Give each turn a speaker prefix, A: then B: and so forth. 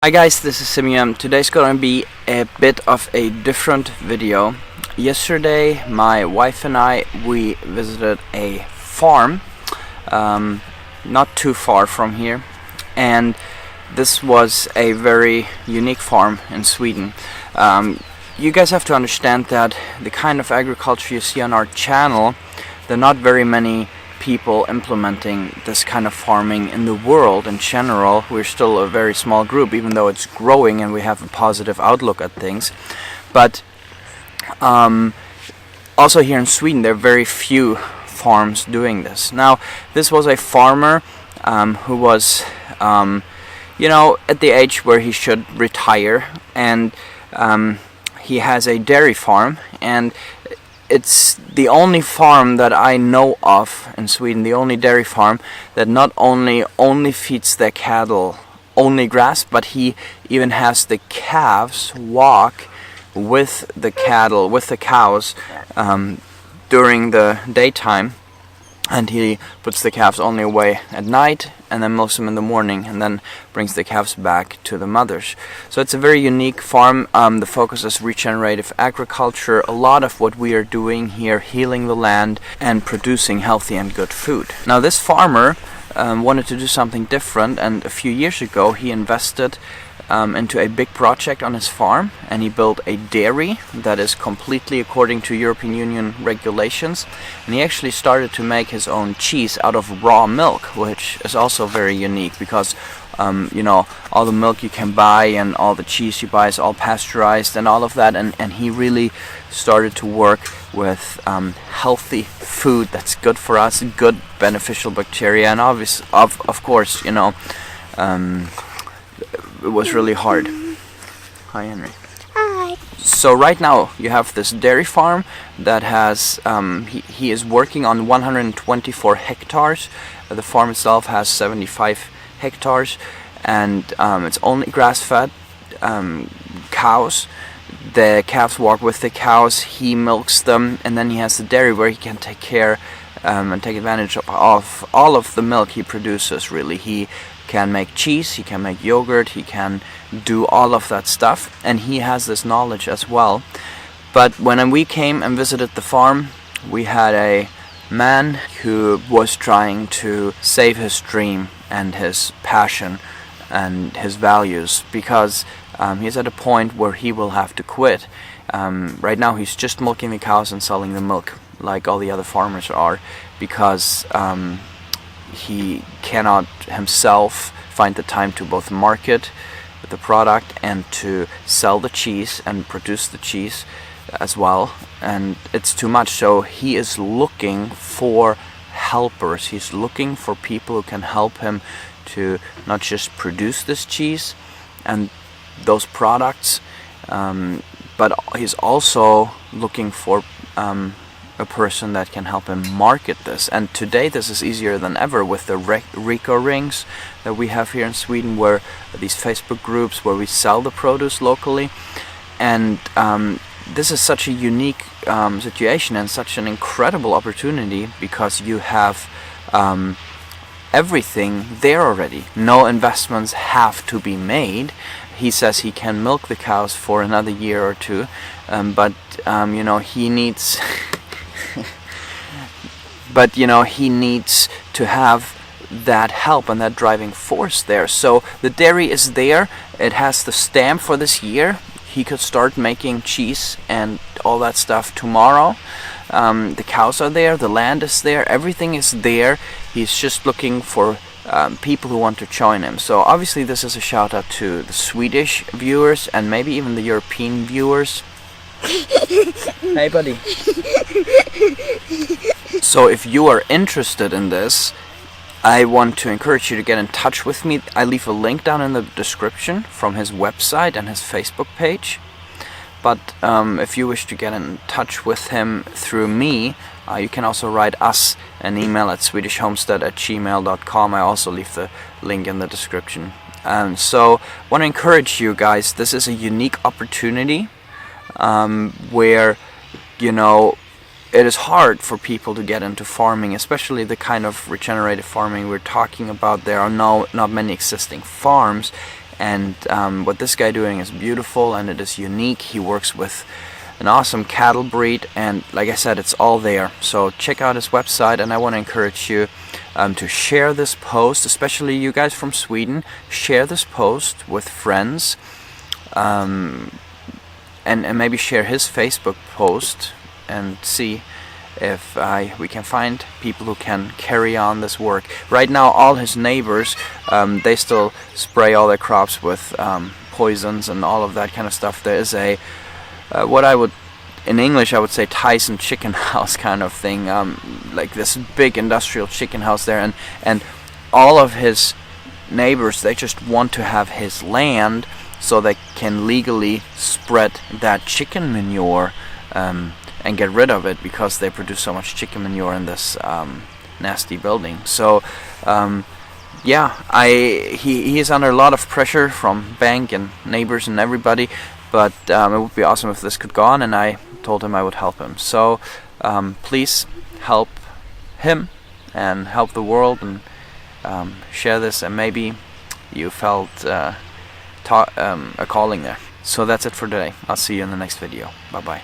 A: Hi guys, this is Simeon. Today's gonna be a bit of a different video. Yesterday my wife and we visited a farm not too far from here, and this was a very unique farm in Sweden. You guys have to understand that the kind of agriculture you see on our channel, there are not very many people implementing this kind of farming in the world in general. We're still a very small group, even though it's growing and we have a positive outlook at things. But also here in Sweden there are very few farms doing this. Now this was a farmer who was at the age where he should retire, and he has a dairy farm, and it's the only farm that I know of in Sweden, the only dairy farm that not only feeds their cattle only grass, but he even has the calves walk with the cattle, with the cows during the daytime, and he puts the calves only away at night and then milks them in the morning and then brings the calves back to the mothers. So it's a very unique farm. The focus is regenerative agriculture. A lot of what we are doing here, healing the land and producing healthy and good food. Now this farmer wanted to do something different, and a few years ago he invested into a big project on his farm, and he built a dairy that is completely according to European Union regulations, and he actually started to make his own cheese out of raw milk, which is also very unique because all the milk you can buy and all the cheese you buy is all pasteurized and all of that, and he really started to work with healthy food that's good for us, good beneficial bacteria, and of course it was really hard. Hi, Henry.
B: Hi.
A: So right now you have this dairy farm that has he is working on 124 hectares. The farm itself has 75 hectares, and it's only grass-fed cows. The calves walk with the cows, he milks them, and then he has the dairy where he can take care and take advantage of all of the milk he produces. Really, he can make cheese, he can make yogurt, he can do all of that stuff, and he has this knowledge as well. But when we came and visited the farm, we had a man who was trying to save his dream and his passion and his values, because he's at a point where he will have to quit. Right now he's just milking the cows and selling the milk like all the other farmers are, because he cannot himself find the time to both market the product and to sell the cheese and produce the cheese as well, and it's too much. So he is looking for helpers, he's looking for people who can help him to not just produce this cheese and those products, but he's also looking for a person that can help him market this. And today this is easier than ever with the Rico rings that we have here in Sweden, where these Facebook groups where we sell the produce locally. And this is such a unique situation and such an incredible opportunity, because you have everything there already. No investments have to be made. He says he can milk the cows for another year or two, but he needs he needs to have that help and that driving force there. So the dairy is there, it has the stamp for this year. He could start making cheese and all that stuff tomorrow. The cows are there, the land is there, everything is there. He's just looking for people who want to join him. So obviously this is a shout out to the Swedish viewers and maybe even the European viewers. Hey buddy. So if you are interested in this, I want to encourage you to get in touch with me. I leave a link down in the description from his website and his Facebook page. But if you wish to get in touch with him through me, you can also write us an email at swedishhomestead@gmail.com. I also leave the link in the description. So I want to encourage you guys, this is a unique opportunity where it is hard for people to get into farming, especially the kind of regenerative farming we're talking about. There are not many existing farms, And what this guy doing is beautiful, and it is unique. He works with an awesome cattle breed, and like I said, it's all there. So check out his website, and I want to encourage you to share this post, especially you guys from Sweden. Share this post with friends, and maybe share his Facebook post and see if we can find people who can carry on this work. Right now, all his neighbors, they still spray all their crops with poisons and all of that kind of stuff. There is a what I would, in English, I would say Tyson chicken house kind of thing, like this big industrial chicken house there, and all of his neighbors, they just want to have his land so they can legally spread that chicken manure and get rid of it, because they produce so much chicken manure in this nasty building. So yeah, he is under a lot of pressure from bank and neighbors and everybody, but it would be awesome if this could go on, and I told him I would help him. So please help him and help the world, and share this, and maybe you felt a calling there. So that's it for today. I'll see you in the next video. Bye bye.